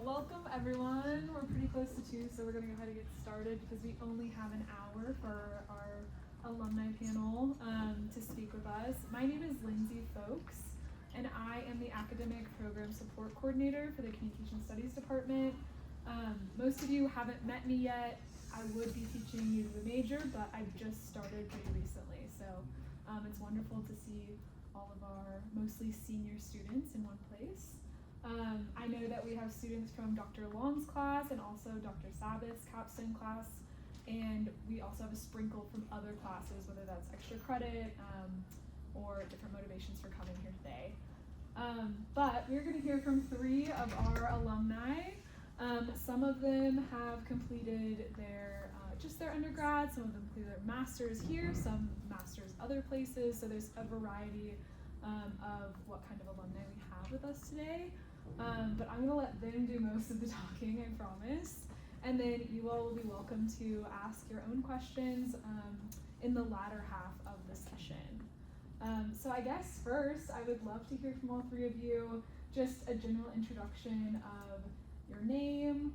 Well, welcome everyone. We're pretty close to 2, so we're going to go ahead and get started because we only have an hour for our alumni panel to speak with us. My name is Lindsay Folks, and I am the Academic Program Support Coordinator for the Communication Studies Department. Most of you haven't met me yet. I would be teaching you the major, but I've just started pretty recently, so it's wonderful to see all of our mostly senior students in one place. I know that we have students from Dr. Long's class and also Dr. Sabbath's capstone class, and we also have a sprinkle from other classes, whether that's extra credit or different motivations for coming here today. But we're going to hear from 3 of our alumni. Some of them have completed their just their undergrad, some of them completed their masters here, some masters other places, so there's a variety of what kind of alumni we have with us today. But I'm going to let them do most of the talking, I promise. And then you all will be welcome to ask your own questions in the latter half of the session. So I guess first, I would love to hear from all 3 of you, just a general introduction of your name,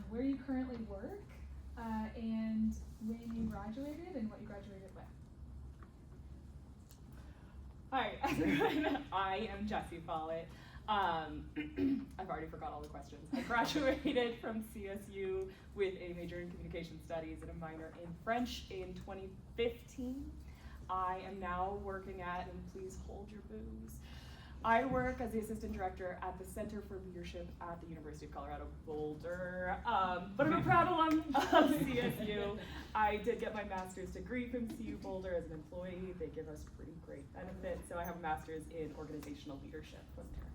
where you currently work, and when you graduated and what you graduated with. Hi everyone, I am Jessi Follett. I've already forgot all the questions. I graduated from CSU with a major in Communication Studies and a minor in French in 2015. I am now working at, and please hold your boos, I work as the Assistant Director at the Center for Leadership at the University of Colorado, Boulder, but I'm a proud alum of CSU. I did get my master's degree from CU Boulder as an employee. They give us pretty great benefits, so I have a master's in organizational leadership from there.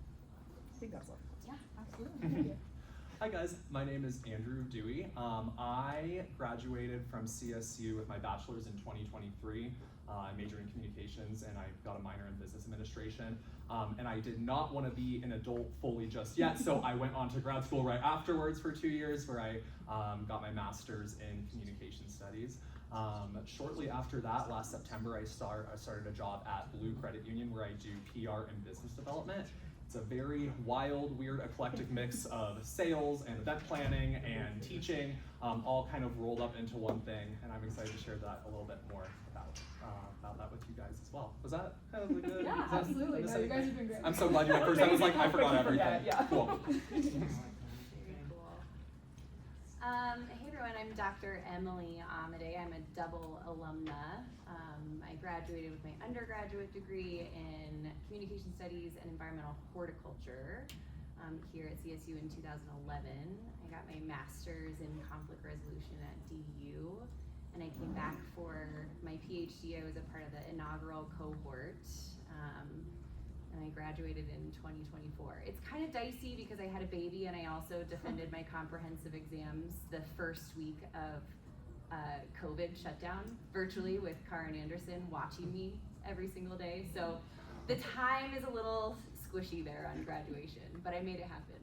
I think that's all. Yeah, absolutely. Hi guys, my name is Andrew Dewey. I graduated from CSU with my bachelor's in 2023. I majored in communications and I got a minor in business administration. And I did not want to be an adult fully just yet, so I went on to grad school right afterwards for 2 years where I got my master's in communication studies. Shortly after that, last September, I started a job at Blue Credit Union where I do PR and business development. It's a very wild, weird, eclectic mix of sales and event planning and teaching, all kind of rolled up into one thing, and I'm excited to share that a little bit more about that with you guys as well. Was that kind of a good? Yeah, absolutely. No, you guys are doing great. I'm so glad you went first. I was like, I forgot everything. Yeah. Cool. Very cool. Hey everyone, I'm Dr. Emilee Amedèe. I'm a double alumna. I graduated with my undergraduate degree in Communication Studies and Environmental Horticulture here at CSU in 2011. I got my master's in conflict resolution at DU, and I came back for my PhD. I was a part of the inaugural cohort, and I graduated in 2024. It's kind of dicey because I had a baby and I also defended my comprehensive exams the first week of COVID shutdown virtually with Karen Anderson watching me every single day. So the time is a little squishy there on graduation, but I made it happen.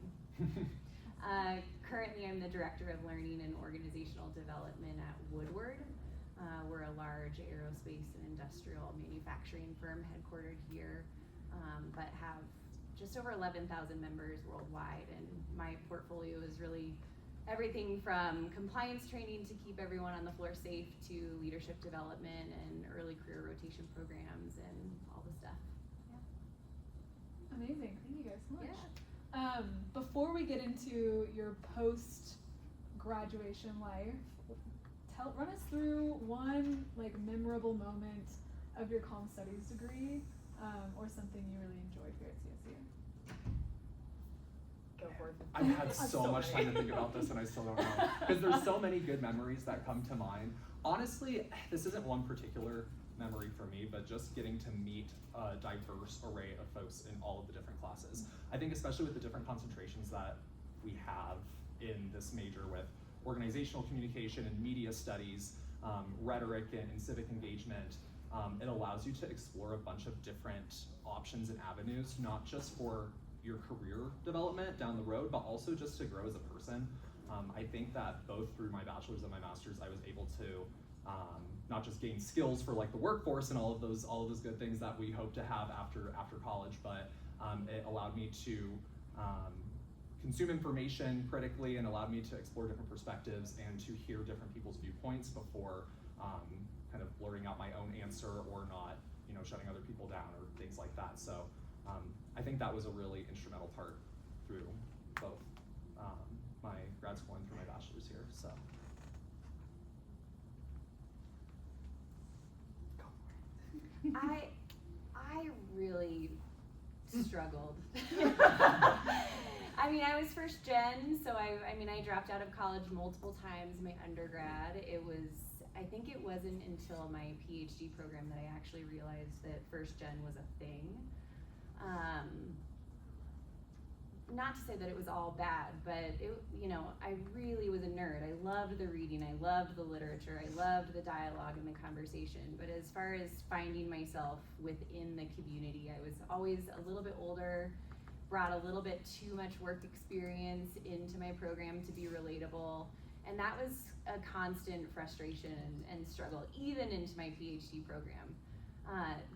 Currently, I'm the Director of Learning and Organizational Development at Woodward. We're a large aerospace and industrial manufacturing firm headquartered here, but have just over 11,000 members worldwide, and my portfolio is really everything from compliance training to keep everyone on the floor safe to leadership development and early career rotation programs and all the stuff. Yeah. Amazing. Thank you guys so much. Yeah. Before we get into your post-graduation life, run us through one memorable moment of your comm studies degree, or something you really enjoyed here at CSU. Go for it. I've had so much time to think about this and I still don't know. Because there's so many good memories that come to mind. Honestly, this isn't one particular memory for me, but just getting to meet a diverse array of folks in all of the different classes. I think especially with the different concentrations that we have in this major with organizational communication and media studies, rhetoric and civic engagement, it allows you to explore a bunch of different options and avenues, not just for your career development down the road, but also just to grow as a person. I think that both through my bachelor's and my master's, I was able to not just gain skills for the workforce and all of those good things that we hope to have after college, but it allowed me to consume information critically and allowed me to explore different perspectives and to hear different people's viewpoints before kind of blurting out my own answer or not, shutting other people down or things like that. So I think that was a really instrumental part through both my grad school and through my bachelor's here. So. I really struggled. I mean, I was first gen, so I dropped out of college multiple times in my undergrad. I think it wasn't until my PhD program that I actually realized that first gen was a thing. Not to say that it was all bad, but I really was a nerd. I loved the reading, I loved the literature, I loved the dialogue and the conversation. But as far as finding myself within the community, I was always a little bit older, brought a little bit too much work experience into my program to be relatable. And that was a constant frustration and struggle, even into my PhD program.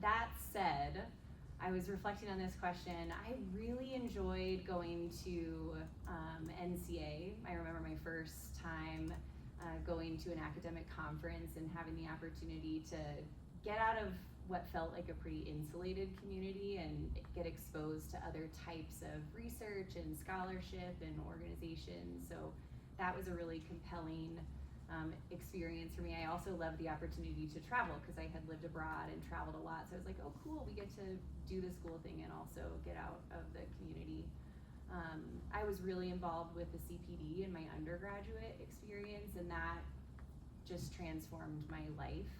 That said, I was reflecting on this question. I really enjoyed going to NCA. I remember my first time going to an academic conference and having the opportunity to get out of what felt like a pretty insulated community and get exposed to other types of research and scholarship and organizations. So that was a really compelling experience for me. I also loved the opportunity to travel because I had lived abroad and traveled a lot. So I was like, oh cool, we get to do the school thing and also get out of the community. I was really involved with the CPD in my undergraduate experience, and that just transformed my life.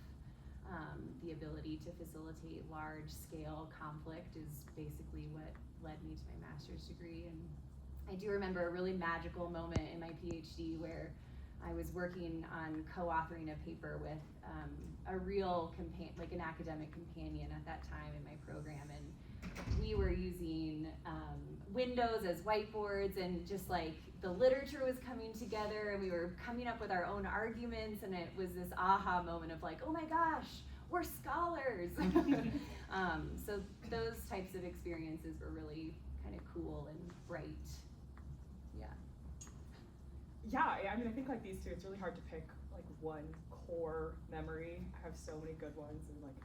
The ability to facilitate large scale conflict is basically what led me to my master's degree. And I do remember a really magical moment in my PhD where I was working on co-authoring a paper with a real an academic companion at that time in my program, and we were using windows as whiteboards, and just like the literature was coming together, and we were coming up with our own arguments, and it was this aha moment of like, oh my gosh, we're scholars. So those types of experiences were really kind of cool and bright. Yeah, I mean, I think like these two, it's really hard to pick like one core memory. I have so many good ones, and like,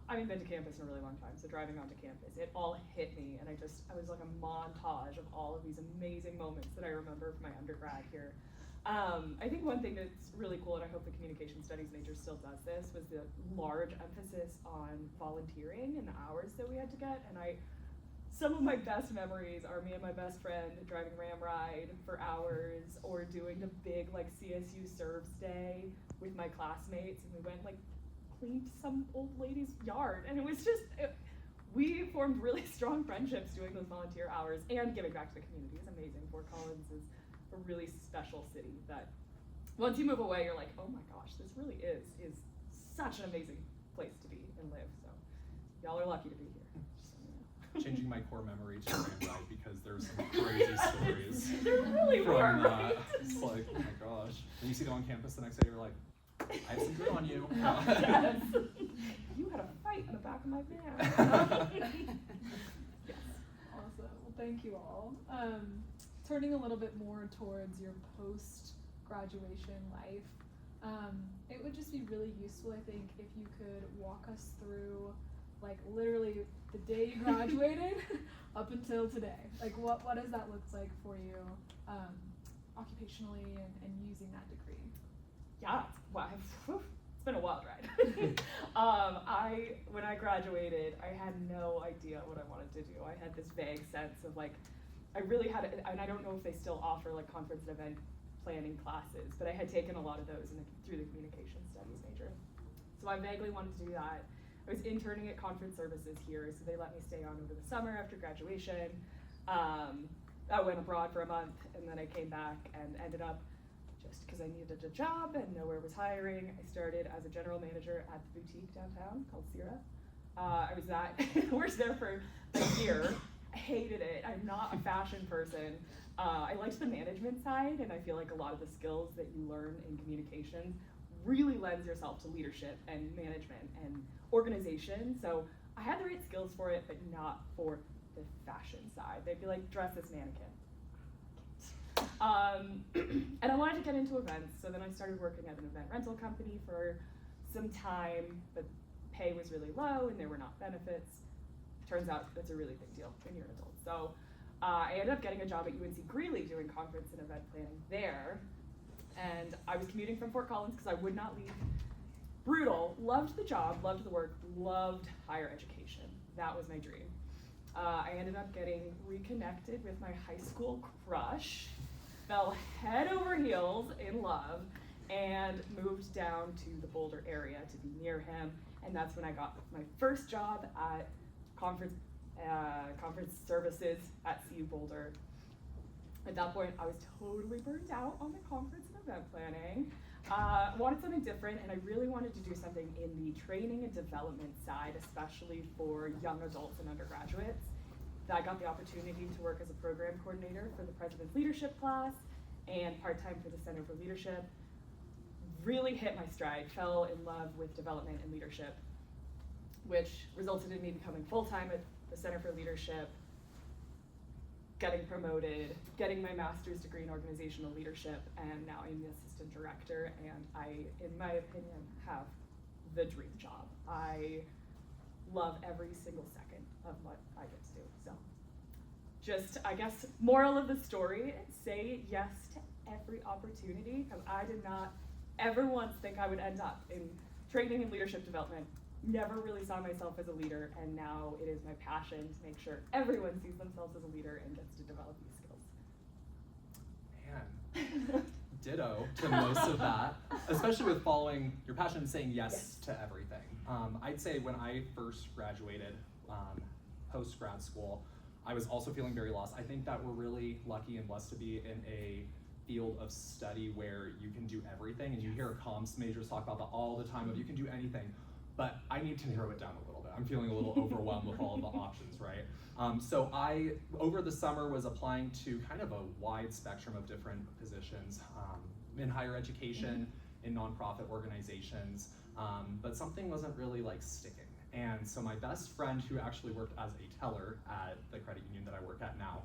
I haven't been to campus in a really long time, so driving onto campus, it all hit me, and I was like a montage of all of these amazing moments that I remember from my undergrad here. I think one thing that's really cool, and I hope the communication studies major still does this, was the large emphasis on volunteering and the hours that we had to get, and some of my best memories are me and my best friend driving Ramride for hours, or doing the big like CSU Serves Day with my classmates, and we went like cleaned some old lady's yard, and it was just, we formed really strong friendships doing those volunteer hours and giving back to the community. It's amazing. Fort Collins is a really special city that once you move away, you're like, oh my gosh, this really is such an amazing place to be and live. So y'all are lucky to be here. Changing my core memory to Ramride because there's some crazy stories. There really were. Right? It's like, oh my gosh. And you see them on campus the next day, you're like, I have some good on you. Yes. You had a fight in the back of my van. Yes. Awesome. Well, thank you all. Turning a little bit more towards your post-graduation life, it would just be really useful, I think, if you could walk us through like literally the day you graduated up until today. Like what does that look like for you occupationally and using that degree? Yeah, it's been a wild ride. When I graduated, I had no idea what I wanted to do. I had this vague sense of like, I really had, and I don't know if they still offer like conference and event planning classes, but I had taken a lot of those through the communication studies major. So I vaguely wanted to do that. I was interning at conference services here, so they let me stay on over the summer after graduation. I went abroad for a month, and then I came back and ended up, just because I needed a job and nowhere was hiring, I started as a general manager at the boutique downtown called Sierra. I was there for a year. I hated it. I'm not a fashion person. I liked the management side, and I feel like a lot of the skills that you learn in communications really lends yourself to leadership and management and organization. So I had the right skills for it, but not for the fashion side. They'd be like, dress this mannequin. And I wanted to get into events, so then I started working at an event rental company for some time, but pay was really low and there were not benefits. Turns out that's a really big deal when you're an adult. So I ended up getting a job at UNC Greeley doing conference and event planning there. And I was commuting from Fort Collins because I would not leave. Brutal, loved the job, loved the work, loved higher education. That was my dream. I ended up getting reconnected with my high school crush, fell head over heels in love, and moved down to the Boulder area to be near him. And that's when I got my first job at conference services at CU Boulder. At that point, I was totally burnt out on the conference and event planning. Wanted something different, and I really wanted to do something in the training and development side, especially for young adults and undergraduates. I got the opportunity to work as a program coordinator for the President's Leadership class and part-time for the Center for Leadership. Really hit my stride, fell in love with development and leadership, which resulted in me becoming full-time at the Center for Leadership, getting promoted, getting my master's degree in organizational leadership, and now I'm the assistant director, and I, in my opinion, have the dream job. I love every single second of what I get to do. So just, I guess, moral of the story, say yes to every opportunity, because I did not ever once think I would end up in training and leadership development. Never really saw myself as a leader, and now it is my passion to make sure everyone sees themselves as a leader and gets to develop these skills. Man, ditto to most of that, especially with following your passion and saying yes to everything. I'd say when I first graduated, post-grad school, I was also feeling very lost. I think that we're really lucky and blessed to be in a field of study where you can do everything, and you hear comms majors talk about that all the time, of you can do anything. But I need to narrow it down a little bit. I'm feeling a little overwhelmed with all of the options, right? So I, over the summer, was applying to kind of a wide spectrum of different positions in higher education, in nonprofit organizations, but something wasn't really like sticking. And so my best friend, who actually worked as a teller at the credit union that I work at now,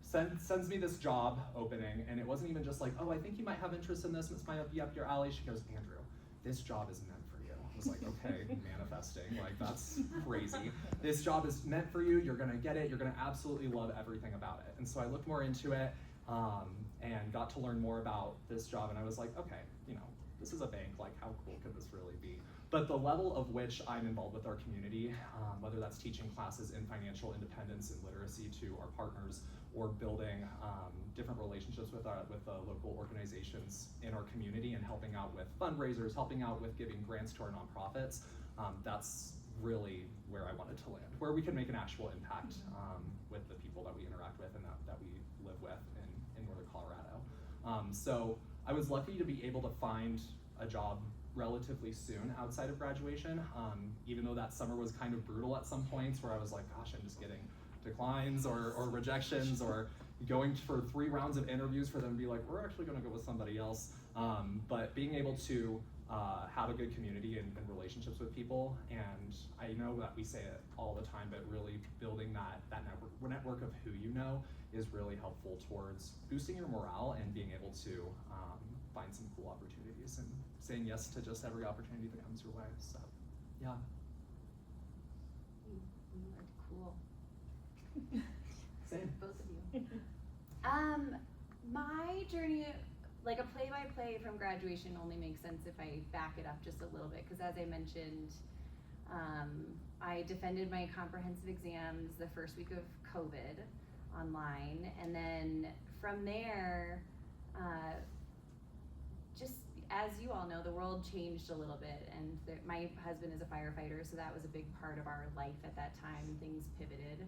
sends me this job opening, and it wasn't even just like, oh, I think you might have interest in this, this might be up your alley. She goes, Andrew, this job is meant for you. I was like, okay, manifesting, like that's crazy. This job is meant for you, you're gonna get it, you're gonna absolutely love everything about it. And so I looked more into it and got to learn more about this job, and I was like, okay, you know, this is a bank, like how cool could this really be? But the level of which I'm involved with our community, whether that's teaching classes in financial independence and literacy to our partners, or building different relationships with the local organizations in our community and helping out with fundraisers, helping out with giving grants to our nonprofits, that's really where I wanted to land, where we can make an actual impact with the people that we interact with and that we live with in Northern Colorado. So I was lucky to be able to find a job relatively soon outside of graduation, even though that summer was kind of brutal at some points where I was like, gosh, I'm just getting declines or rejections, or going for 3 rounds of interviews for them to be like, we're actually gonna go with somebody else. But being able to have a good community and relationships with people, and I know that we say it all the time, but really building that network of who you know is really helpful towards boosting your morale and being able to find some cool opportunities and saying yes to just every opportunity that comes your way. So, yeah. You are cool. Same. Both of you. My journey, like a play-by-play from graduation, only makes sense if I back it up just a little bit, because as I mentioned, I defended my comprehensive exams the first week of COVID online, and then from there, just as you all know, the world changed a little bit, and my husband is a firefighter, so that was a big part of our life at that time. Things pivoted.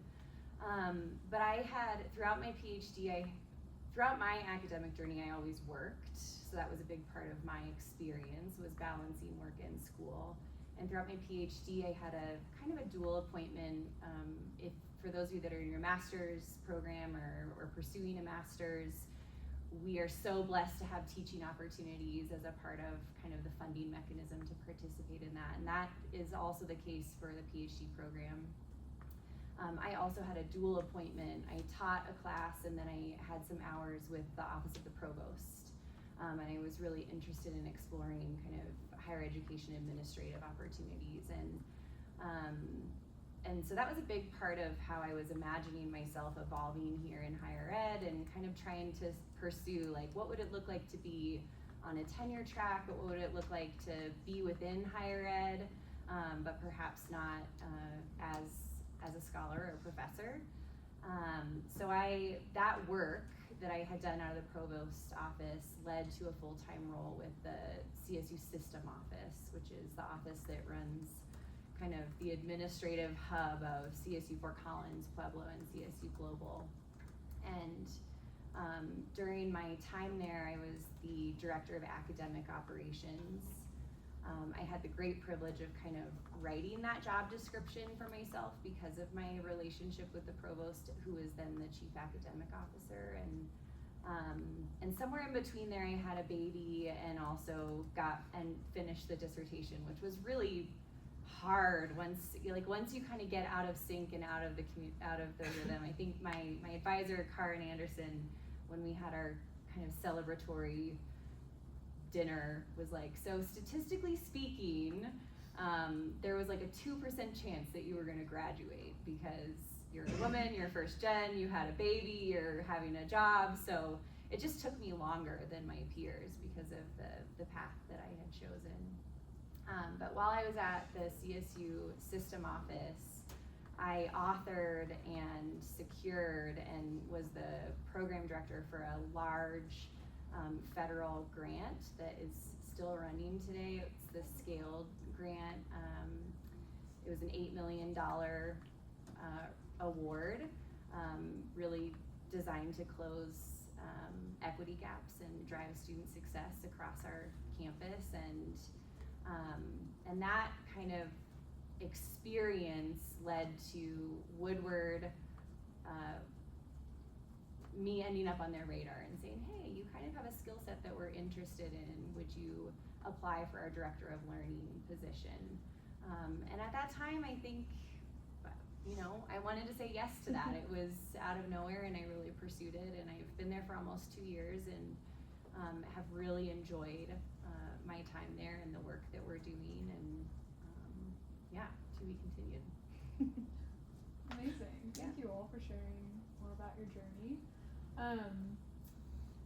But I had, throughout my PhD, throughout my academic journey, I always worked. So that was a big part of my experience, was balancing work and school. And throughout my PhD, I had a kind of a dual appointment. If for those of you that are in your master's program or pursuing a master's, we are so blessed to have teaching opportunities as a part of kind of the funding mechanism to participate in that. And that is also the case for the PhD program. I also had a dual appointment. I taught a class and then I had some hours with the Office of the Provost. And I was really interested in exploring kind of higher education administrative opportunities. And so that was a big part of how I was imagining myself evolving here in higher ed and kind of trying to pursue, like, what would it look like to be on a tenure track? What would it look like to be within higher ed, but perhaps not as a scholar or professor? So that work that I had done out of the provost office led to a full-time role with the CSU System Office, which is the office that runs kind of the administrative hub of CSU Fort Collins, Pueblo, and CSU Global. And during my time there, I was the director of academic operations. I had the great privilege of kind of writing that job description for myself because of my relationship with the provost, who was then the chief academic officer. And somewhere in between there, I had a baby and also finished the dissertation, which was really hard once you kind of get out of sync and out of the rhythm. I think my advisor, Karen Anderson, when we had our kind of celebratory dinner, was like, so statistically speaking, there was like a 2% chance that you were going to graduate because you're a woman, you're first gen, you had a baby, you're having a job. So it just took me longer than my peers because of the path that I had chosen. But while I was at the CSU System Office, I authored and secured and was the program director for a large federal grant that is still running today. It's the Scaled grant. It was an $8 million award, really designed to close equity gaps and drive student success across our campus. And that kind of experience led to Woodward, me ending up on their radar and saying, hey, you kind of have a skill set that we're interested in. Would you apply for our director of learning position? And at that time, I think, I wanted to say yes to that. It was out of nowhere and I really pursued it, and I've been there for almost 2 years and have really enjoyed my time there and the work that we're doing, and to be continued. Amazing. Thank you all for sharing more about your journey.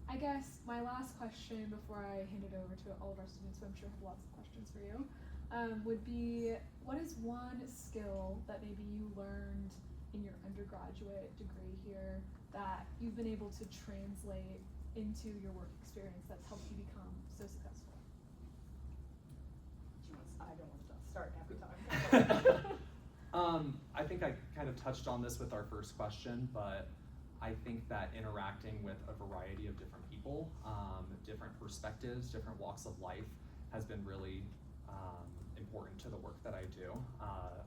I guess my last question before I hand it over to all of our students, who I'm sure have lots of questions for you, would be, what is one skill that maybe you learned in your undergraduate degree here that you've been able to translate into your work experience that's helped you become so successful? I don't want to start every time. I think I kind of touched on this with our first question, but I think that interacting with a variety of different people, different perspectives, different walks of life has been really important to the work that I do.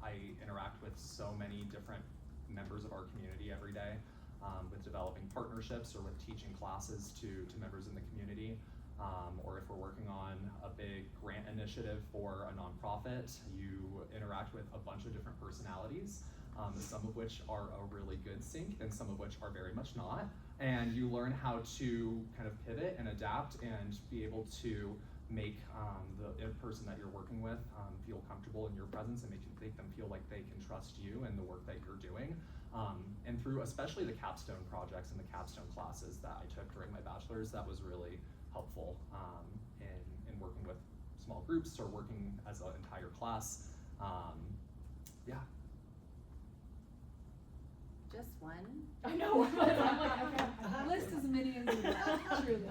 I interact with so many different members of our community every day, with developing partnerships or with teaching classes to members in the community, or if we're working on a big grant initiative for a nonprofit, you interact with a bunch of different personalities, some of which are a really good sync and some of which are very much not. And you learn how to kind of pivot and adapt and be able to make the person that you're working with feel comfortable in your presence and make them feel like they can trust you and the work that you're doing. And through especially the capstone projects and the capstone classes that I took during my bachelor's, that was really helpful in working with small groups or working as an entire class. Just one? I know. I'm like, okay, list as many as you want, truly.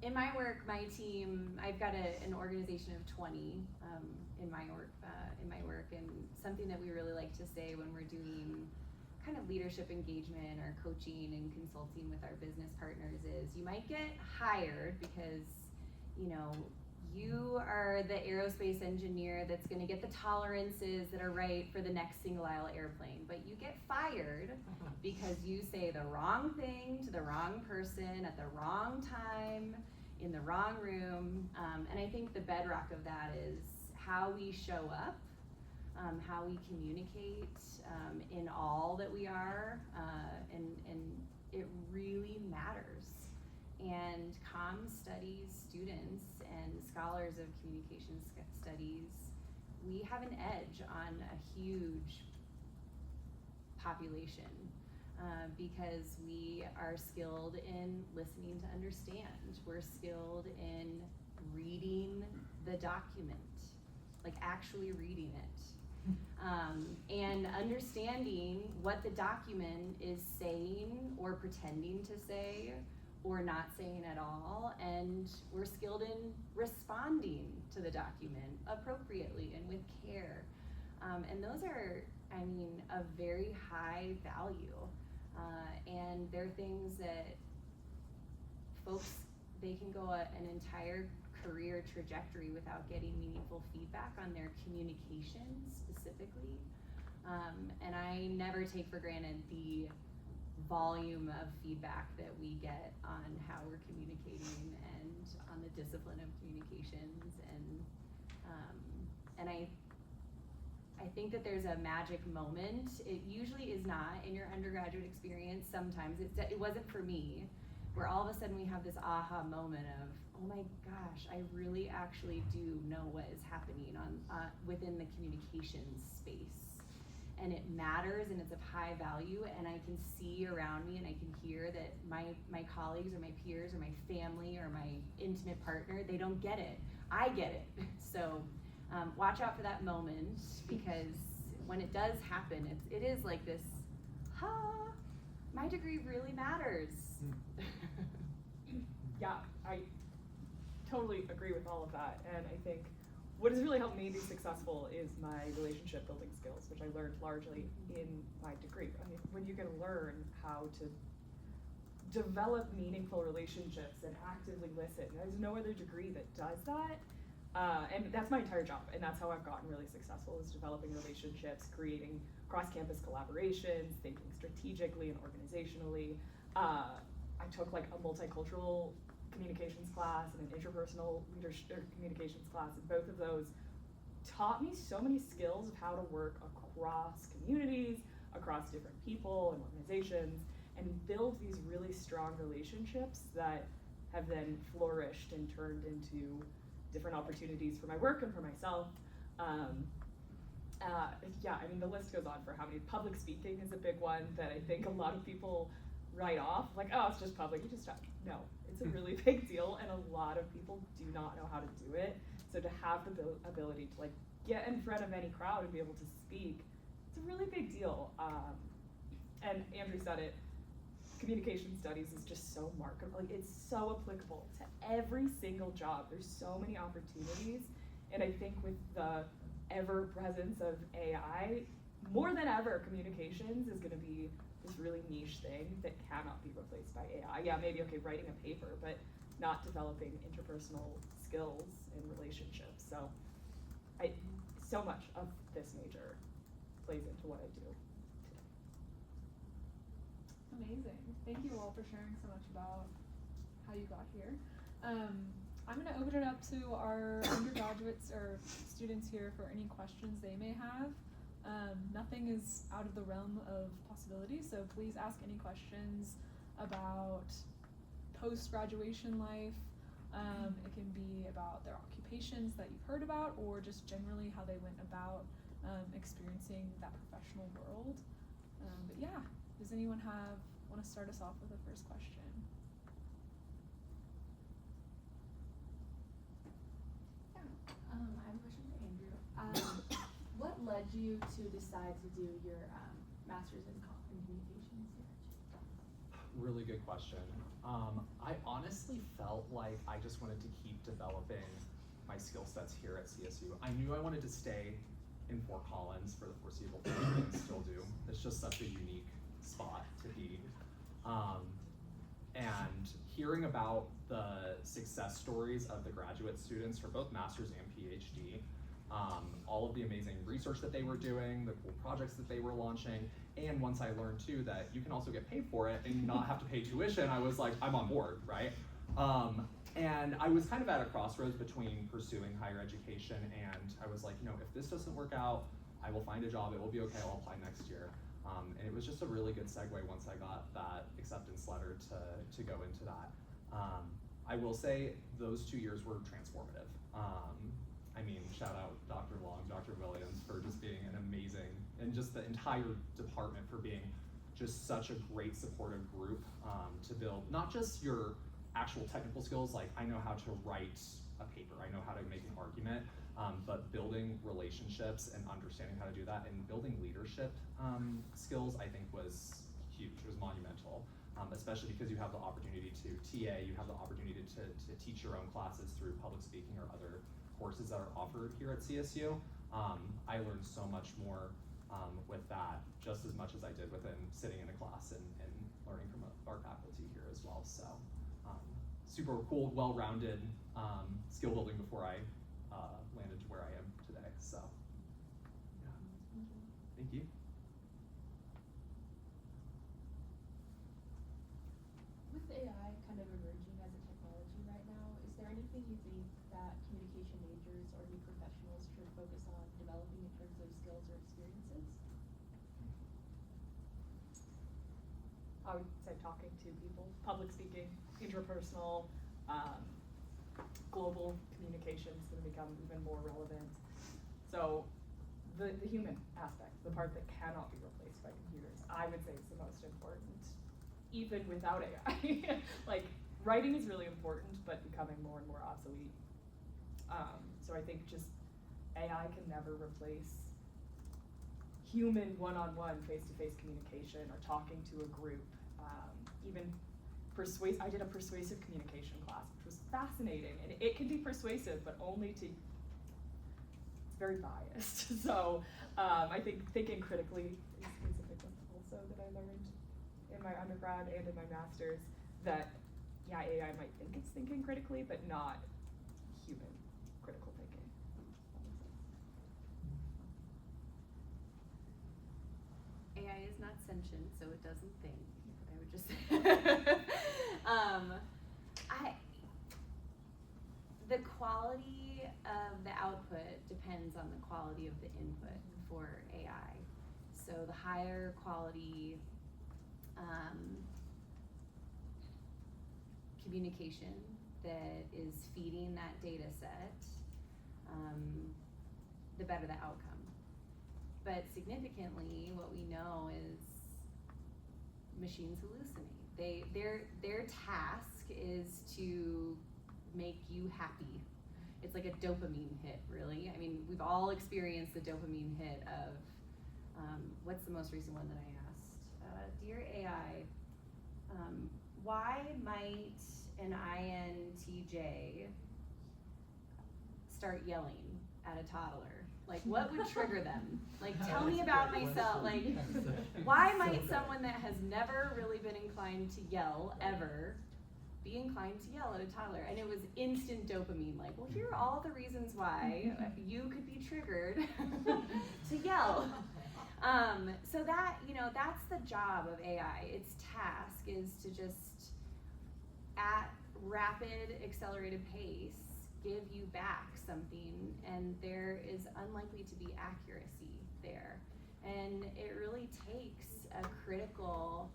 In my work, my team, I've got an organization of 20 in my work, and something that we really like to say when we're doing kind of leadership engagement or coaching and consulting with our business partners is, you might get hired because, you are the aerospace engineer that's going to get the tolerances that are right for the next single aisle airplane, but you get fired because you say the wrong thing to the wrong person at the wrong time in the wrong room. And I think the bedrock of that is how we show up, how we communicate in all that we are, and it really matters. And comm studies students and scholars of communication studies, we have an edge on a huge population because we are skilled in listening to understand. We're skilled in reading the document, like actually reading it. And understanding what the document is saying or pretending to say or not saying at all, and we're skilled in responding to the document appropriately and with care. And those are, I mean, a very high value. And they're things that folks, they can go an entire career trajectory without getting meaningful feedback on their communication specifically. And I never take for granted the volume of feedback that we get on how we're communicating and on the discipline of communications. And I think that there's a magic moment. It usually is not in your undergraduate experience. Sometimes it wasn't for me, where all of a sudden we have this aha moment of, oh my gosh, I really actually do know what is happening on within the communications space. And it matters, and it's of high value, and I can see around me and I can hear that my colleagues or my peers or my family or my intimate partner, they don't get it. I get it. So watch out for that moment, because when it does happen, it is like this, my degree really matters. Yeah, I totally agree with all of that, and I think what has really helped me be successful is my relationship building skills, which I learned largely in my degree. I mean, when you can learn how to develop meaningful relationships and actively listen, there's no other degree that does that. And that's my entire job, and that's how I've gotten really successful, is developing relationships, creating cross-campus collaborations, thinking strategically and organizationally. I took like a multicultural communications class and an interpersonal leadership communications class, and both of those taught me so many skills of how to work across communities, across different people and organizations, and build these really strong relationships that have then flourished and turned into different opportunities for my work and for myself. Yeah, I mean, the list goes on for how many. Public speaking is a big one that I think a lot of people write off, like, oh, it's just public, you just talk. No, it's a really big deal, and a lot of people do not know how to do it. So to have the ability to like get in front of any crowd and be able to speak, it's a really big deal. And Andrew said it, communication studies is just so marketable, like it's so applicable to every single job. There's so many opportunities, and I think with the ever presence of AI, more than ever, communications is gonna be this really niche thing that cannot be replaced by AI. Yeah, maybe, okay, writing a paper, but not developing interpersonal skills and relationships. So so much of this major plays into what I do today. Amazing. Thank you all for sharing so much about how you got here. I'm going to open it up to our undergraduates or students here for any questions they may have. Nothing is out of the realm of possibility, so please ask any questions about post-graduation life. It can be about their occupations that you've heard about, or just generally how they went about experiencing that professional world. But yeah, does anyone want to start us off with the first question? I have a question for Andrew. What led you to decide to do your master's in communications here? Really good question. I honestly felt like I just wanted to keep developing my skill sets here at CSU. I knew I wanted to stay in Fort Collins for the foreseeable future, and still do. It's just such a unique spot to be. And hearing about the success stories of the graduate students for both master's and PhD, all of the amazing research that they were doing, the cool projects that they were launching, and once I learned too that you can also get paid for it and not have to pay tuition, I was like, I'm on board, right? And I was kind of at a crossroads between pursuing higher education, and I was like, you know, if this doesn't work out, I will find a job, it will be okay, I'll apply next year. And it was just a really good segue once I got that acceptance letter to go into that. I will say those 2 years were transformative. I mean, shout out Dr. Long, Dr. Williams for just being an amazing, and just the entire department for being just such a great supportive group to build not just your actual technical skills, like I know how to write a paper, I know how to make an argument, but building relationships and understanding how to do that and building leadership skills, I think was huge, it was monumental, especially because you have the opportunity to TA, you have the opportunity to teach your own classes through public speaking or other courses that are offered here at CSU. I learned so much more with that, just as much as I did within sitting in a class and learning from our faculty here as well. So super cool, well-rounded skill building before I landed to where I am today. So yeah, thank you. With AI kind of emerging as a technology right now, is there anything you think that communication majors or new professionals should focus on developing in terms of skills or experiences? I would say talking to people, public speaking, interpersonal, global communications can become even more relevant. So the human aspect, the part that cannot be replaced by computers, I would say is the most important, even without AI. Like, writing is really important, but becoming more and more obsolete. So I think just AI can never replace human one-on-one, face-to-face communication or talking to a group. Even I did a persuasive communication class, which was fascinating, and it can be persuasive, but only to, it's very biased. So I think thinking critically is a big one also that I learned in my undergrad and in my master's, that yeah, AI might think it's thinking critically, but not human critical thinking. AI is not sentient, so it doesn't think. I would just say. The quality of the output depends on the quality of the input for AI. So the higher quality communication that is feeding that data set, the better the outcome. But significantly, what we know is machines hallucinate. Their task is to make you happy. It's like a dopamine hit, really. I mean, we've all experienced the dopamine hit of, what's the most recent one that I asked? Dear AI, why might an INTJ start yelling at a toddler? Like, what would trigger them? Like, tell me about myself. Like, why might someone that has never really been inclined to yell ever be inclined to yell at a toddler? And it was instant dopamine. Like, well, here are all the reasons why you could be triggered to yell. So that, that's the job of AI. Its task is to just, at rapid, accelerated pace, give you back something, and there is unlikely to be accuracy there. And it really takes a critical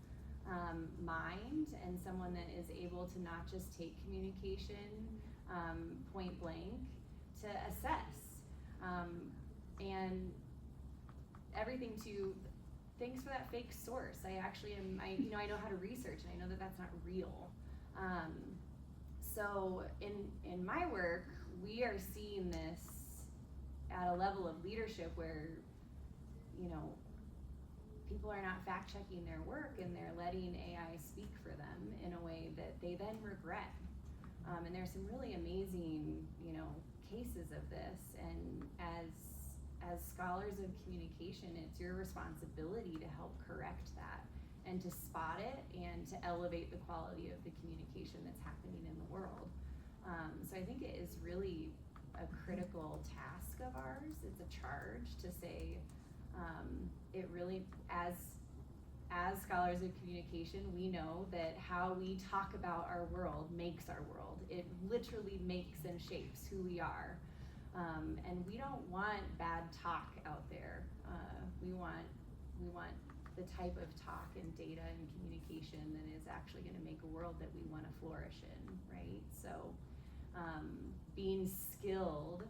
mind and someone that is able to not just take communication point blank, to assess. And everything to, thanks for that fake source. I actually am, I know how to research, and I know that that's not real. So in my work, we are seeing this at a level of leadership where, people are not fact-checking their work, and they're letting AI speak for them in a way that they then regret. And there's some really amazing, cases of this. And as scholars of communication, it's your responsibility to help correct that, and to spot it, and to elevate the quality of the communication that's happening in the world. So I think it is really a critical task of ours. It's a charge to say, it really, as as scholars of communication, we know that how we talk about our world makes our world. It literally makes and shapes who we are. And we don't want bad talk out there. We want the type of talk and data and communication that is actually going to make a world that we want to flourish in, right? So being skilled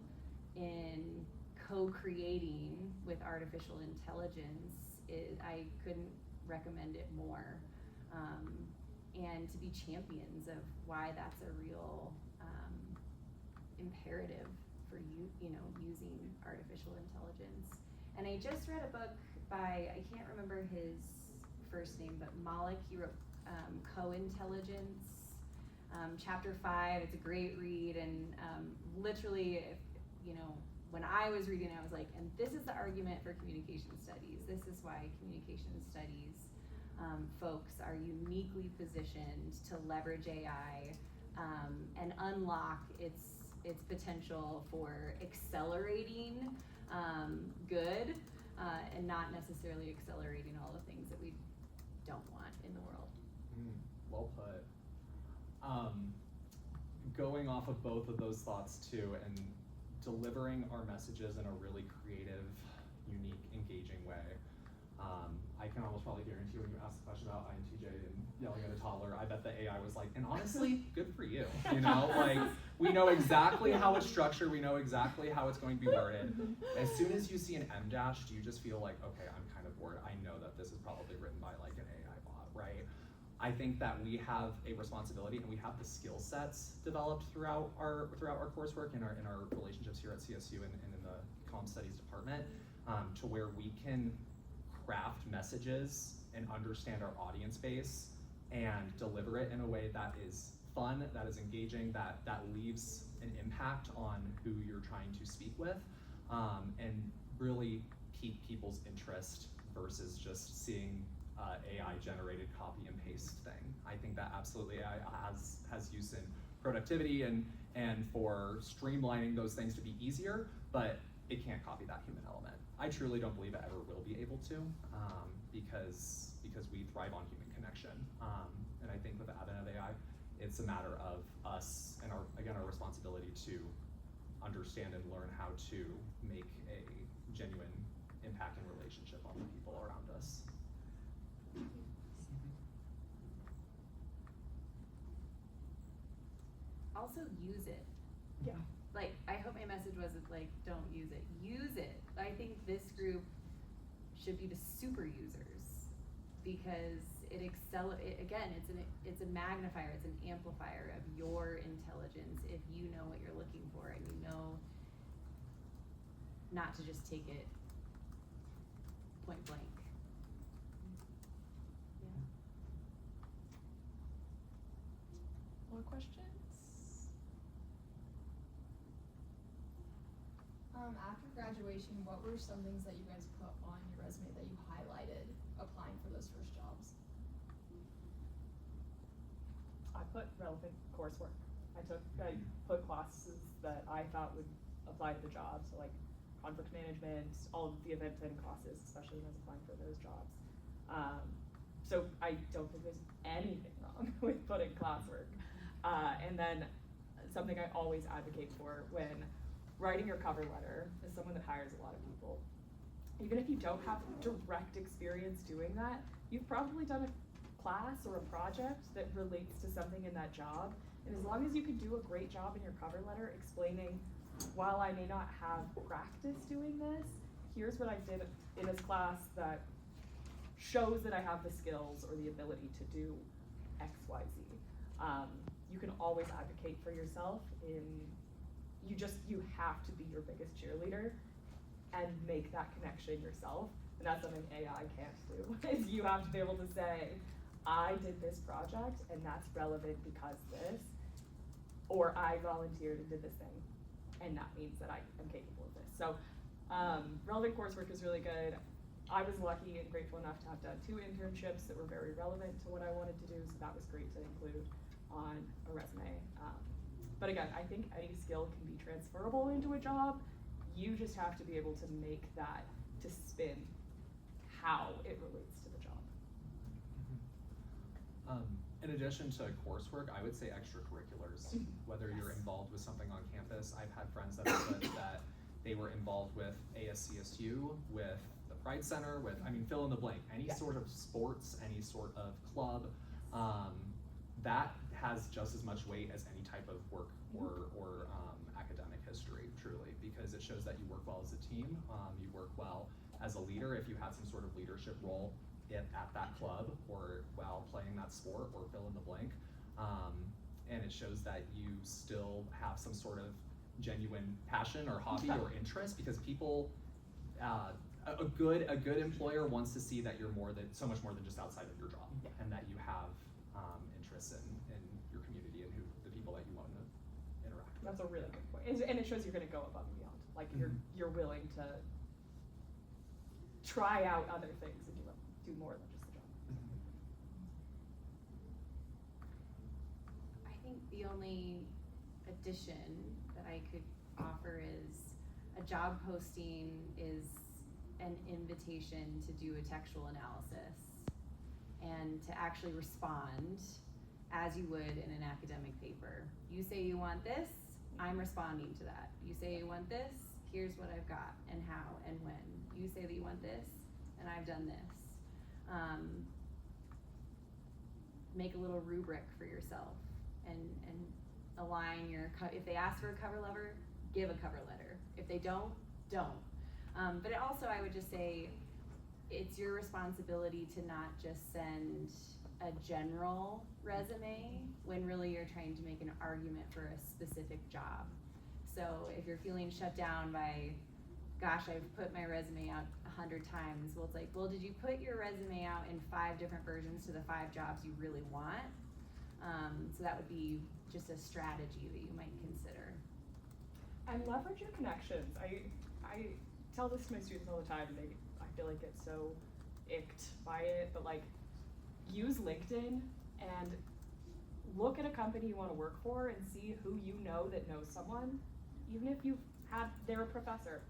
in co-creating with artificial intelligence I couldn't recommend it more. And to be champions of why that's a real imperative for using artificial intelligence. And I just read a book by, I can't remember his first name, but Malik, he wrote Co-Intelligence, chapter 5. It's a great read, and literally, when I was reading it, I was like, and this is the argument for communication studies. This is why communication studies folks are uniquely positioned to leverage AI and unlock its potential for accelerating good and not necessarily accelerating all the things that we don't want in the world. Well put. Going off of both of those thoughts too, and delivering our messages in a really creative, unique, engaging way. I can almost probably guarantee when you asked the question about INTJ and yelling at a toddler, I bet the AI was like, and honestly, good for you. Like, we know exactly how it's structured, we know exactly how it's going to be worded. As soon as you see an M dash, do you just feel like, okay, I'm kind of bored. I know that this is probably written by like an AI bot, right? I think that we have a responsibility, and we have the skill sets developed throughout our coursework and in our relationships here at CSU and in the Comm Studies department, to where we can craft messages and understand our audience base and deliver it in a way that is fun, that is engaging, that leaves an impact on who you're trying to speak with, and really pique people's interest versus just seeing AI generated copy and paste thing. I think that absolutely AI has use in productivity and for streamlining those things to be easier, but it can't copy that human element. I truly don't believe it ever will be able to, because we thrive on human connection. And I think with the advent of AI, it's a matter of us and our responsibility to understand and learn how to make a genuine impact and relationship on the people around us. Also use it. Yeah. Like, I hope my message wasn't like, don't use it. Use it. I think this group should be the super users, because again, it's a magnifier, it's an amplifier of your intelligence if you know what you're looking for and you know not to just take it point blank. Yeah. More questions? After graduation, what were some things that you guys put on your resume that you highlighted applying for those first jobs? I put relevant coursework. I put classes that I thought would apply to the job, so like conflict management, all of the event planning classes, especially when I was applying for those jobs. So I don't think there's anything wrong with putting classwork. And then something I always advocate for when writing your cover letter, as someone that hires a lot of people, even if you don't have direct experience doing that, you've probably done a class or a project that relates to something in that job. And as long as you can do a great job in your cover letter explaining, while I may not have practice doing this, here's what I did in this class that shows that I have the skills or the ability to do X, Y, Z. You can always advocate for yourself you have to be your biggest cheerleader and make that connection yourself. And that's something AI can't do, is you have to be able to say, I did this project and that's relevant because this, or I volunteered and did this thing, and that means that I am capable of this. So relevant coursework is really good. I was lucky and grateful enough to have done 2 internships that were very relevant to what I wanted to do, so that was great to include on a resume. But again, I think any skill can be transferable into a job. You just have to be able to make that to spin how it relates to the job. In addition to coursework, I would say extracurriculars, whether you're involved with something on campus. I've had friends that have said that they were involved with ASCSU, with the Pride Center, with, I mean, fill in the blank, any sort of sports, any sort of club, that has just as much weight as any type of work or academic history, truly, because it shows that you work well as a team, you work well as a leader if you had some sort of leadership role at that club or while playing that sport or fill in the blank. And it shows that you still have some sort of genuine passion or hobby or interest, because people, a good employer wants to see that you're so much more than just outside of your job, and that you have interests in your community and the people that you want to interact with. That's a really good point, and it shows you're going to go above and beyond. Like you're willing to try out other things and do more than just the job. I think the only addition that I could offer is a job posting is an invitation to do a textual analysis and to actually respond as you would in an academic paper. You say you want this, I'm responding to that. You say you want this, here's what I've got and how and when. You say that you want this, and I've done this. Make a little rubric for yourself and align if they ask for a cover letter, give a cover letter. If they don't. But also I would just say it's your responsibility to not just send a general resume when really you're trying to make an argument for a specific job. So if you're feeling shut down by, gosh, I've put my resume out 100 times. Well, it's like, well, did you put your resume out in 5 different versions to the 5 jobs you really want? So that would be just a strategy that you might consider. And leverage your connections. I tell this to my students all the time, and I feel like get so icked by it, but like, use LinkedIn and look at a company you want to work for and see who you know that knows someone, even if they're a professor.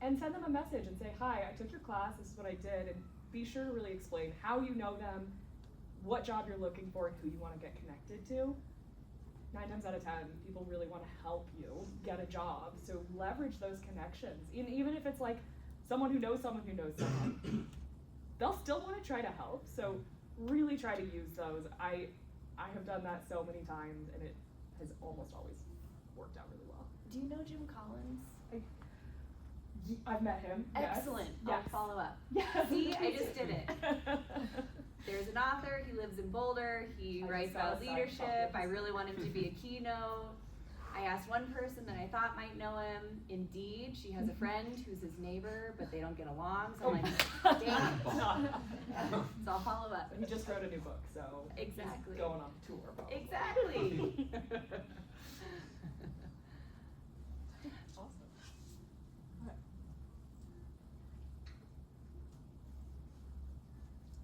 And send them a message and say, hi, I took your class, this is what I did, and be sure to really explain how you know them, what job you're looking for, and who you want to get connected to. 9 times out of 10, people really want to help you get a job, so leverage those connections. And even if it's like someone who knows someone who knows someone, they'll still want to try to help, so really try to use those. I have done that so many times, and it has almost always worked out really well. Do you know Jim Collins? I've met him. Excellent. Yes. I'll follow up. Yes. See, I just did it. There's an author, he lives in Boulder, he writes about leadership. I really want him to be a keynote. I asked one person that I thought might know him. Indeed, she has a friend who's his neighbor, but they don't get along, so I'm like, dang it. So I'll follow up. He just wrote a new book, so Exactly. he's going on tour probably. Exactly. Awesome.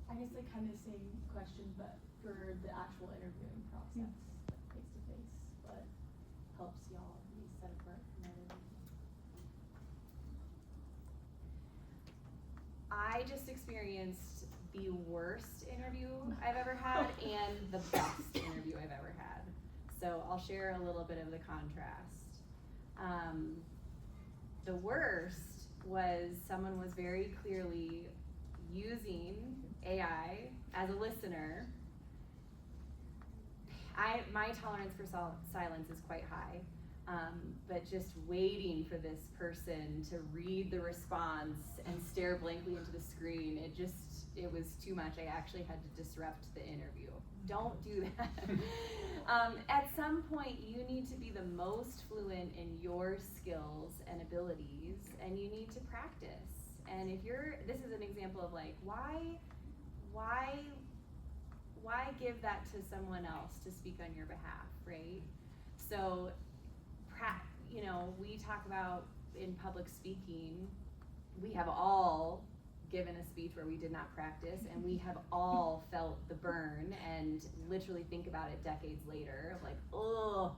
I guess like kind of same question, but for the actual interviewing process, like face to face, what helps y'all be set apart from other people? I just experienced the worst interview I've ever had and the best interview I've ever had. So I'll share a little bit of the contrast. The worst was someone was very clearly using AI as a listener. My tolerance for silence is quite high, but just waiting for this person to read the response and stare blankly into the screen, it was too much. I actually had to disrupt the interview. Don't do that. At some point, you need to be the most fluent in your skills and abilities, and you need to practice. And this is an example of like, why give that to someone else to speak on your behalf, right? So, we talk about in public speaking, we have all given a speech where we did not practice, and we have all felt the burn and literally think about it decades later of like, oh,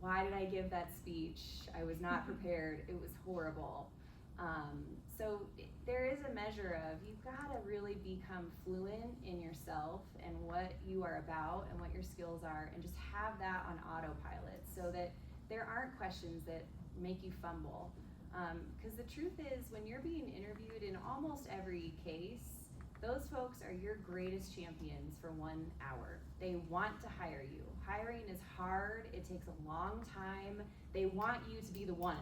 why did I give that speech? I was not prepared, it was horrible. So there is a measure of, you've got to really become fluent in yourself and what you are about and what your skills are, and just have that on autopilot so that there aren't questions that make you fumble. Because the truth is, when you're being interviewed in almost every case, those folks are your greatest champions for 1 hour. They want to hire you. Hiring is hard, it takes a long time. They want you to be the one.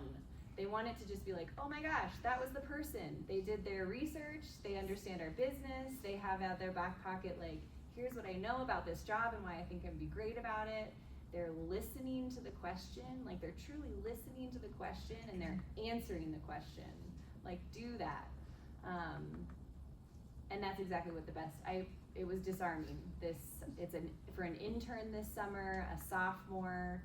They want it to just be like, oh my gosh, that was the person. They did their research, they understand our business, they have out their back pocket, like, here's what I know about this job and why I think I'd be great about it. They're listening to the question, like they're truly listening to the question, and they're answering the question. Like, do that. And that's exactly what it was disarming. For an intern this summer, a sophomore.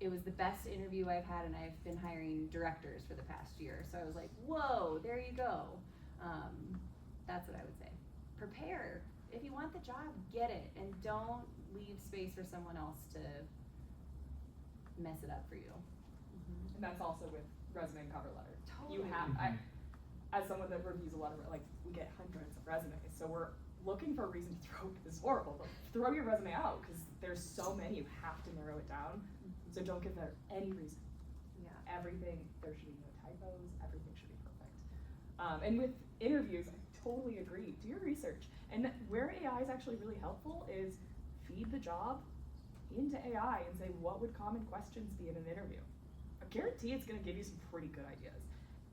It was the best interview I've had, and I've been hiring directors for the past year. So I was like, whoa, there you go. That's what I would say. Prepare. If you want the job, get it, and don't leave space for someone else to mess it up for you. And that's also with resume and cover letter. Totally. You have, as someone that reviews a lot of, like, we get hundreds of resumes, so we're looking for a reason to throw, this is horrible, but throw your resume out, because there's so many, you have to narrow it down. So don't give there any reason. Yeah. Everything, there should be no typos, everything should be perfect. And with interviews, I totally agree. Do your research. And where AI is actually really helpful is feed the job into AI and say, what would common questions be in an interview? I guarantee it's gonna give you some pretty good ideas.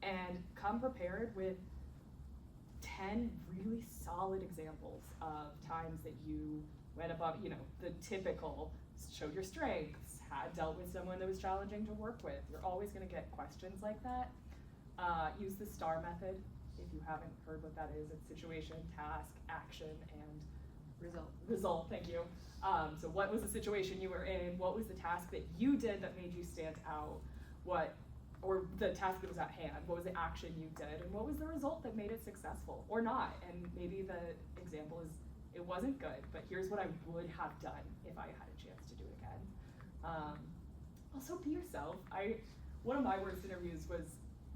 And come prepared with 10 really solid examples of times that you went above, the typical, showed your strengths, had dealt with someone that was challenging to work with. You're always gonna get questions like that. Use the STAR method. If you haven't heard what that is, it's situation, task, action, and result, thank you. So what was the situation you were in? What was the task that you did that made you stand out? Or the task that was at hand? What was the action you did? And what was the result that made it successful or not? And maybe the example is, it wasn't good, but here's what I would have done if I had a chance to do it again. Also be yourself. One of my worst interviews was,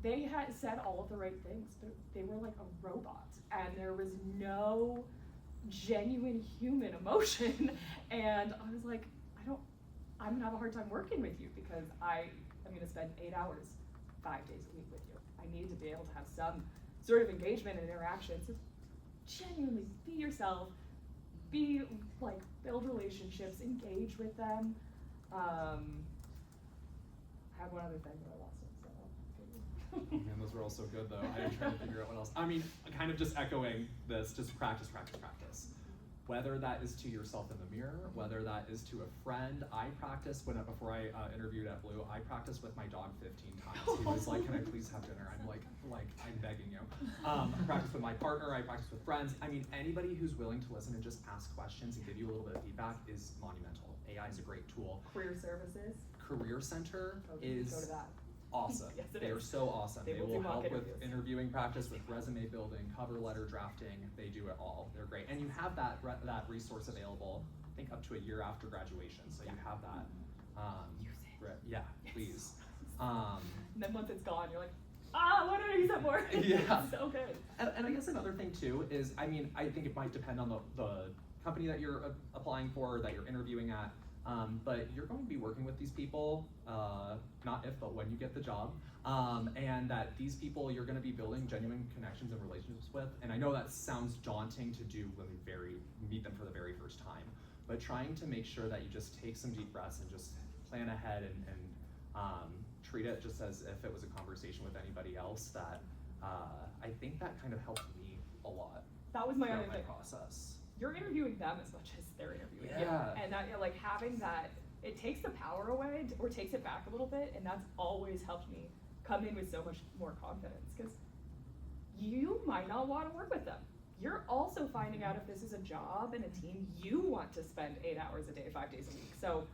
they had said all of the right things, but they were like a robot, and there was no genuine human emotion. And I was like, I'm gonna have a hard time working with you, because I'm gonna spend 8 hours, 5 days a week with you. I need to be able to have some sort of engagement and interaction. So genuinely be yourself, build relationships, engage with them. I had one other thing, but I lost it, so. Man, those were all so good, though. I am trying to figure out what else. I mean, kind of just echoing this, just practice. Whether that is to yourself in the mirror, whether that is to a friend. I practiced before I interviewed at Blue, I practiced with my dog 15 times. He was like, can I please have dinner? I'm like, I'm begging you. I practiced with my partner, I practiced with friends. I mean, anybody who's willing to listen and just ask questions and give you a little bit of feedback is monumental. AI is a great tool. Career services. Career Center is is go to that. awesome. Yes, it They're is. so awesome. They They will will do mock help with interviews. interviewing practice, with resume building, cover letter drafting. They do it all. They're great. And you have that resource available, I think, up to a year after graduation. So you have that. Use it. Yeah, Yes. please. And then once it's gone, you're like, why did I use that more? Yeah. It's so good. And I guess another thing too is, I think it might depend on the company that you're applying for, or that you're interviewing at. But you're going to be working with these people, not if, but when you get the job. And that these people you're going to be building genuine connections and relationships with. And I know that sounds daunting to do when you meet them for the very first time, but trying to make sure that you just take some deep breaths and just plan ahead and treat it just as if it was a conversation with anybody else. That I think that kind of helped me a lot. That was my other throughout my thing. process. You're interviewing them as much as they're interviewing you. Yeah. And that, having that, it takes the power away, or takes it back a little bit, and that's always helped me come in with so much more confidence, because you might not want to work with them. You're also finding out if this is a job and a team you want to spend 8 hours a day, 5 days a week. So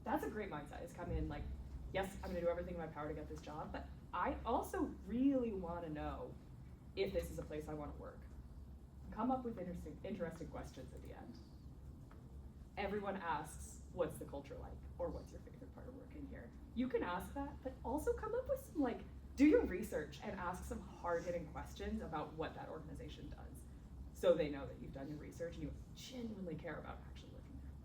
that's a great mindset, is come in like, yes, I'm gonna do everything in my power to get this job, but I also really wanna know if this is a place I wanna work. Come up with interesting questions at the end. Everyone asks, what's the culture like? Or what's your favorite part of working here? You can ask that, but also come up with some do your research and ask some hard-hitting questions about what that organization does, so they know that you've done your research and you genuinely care about actually working there.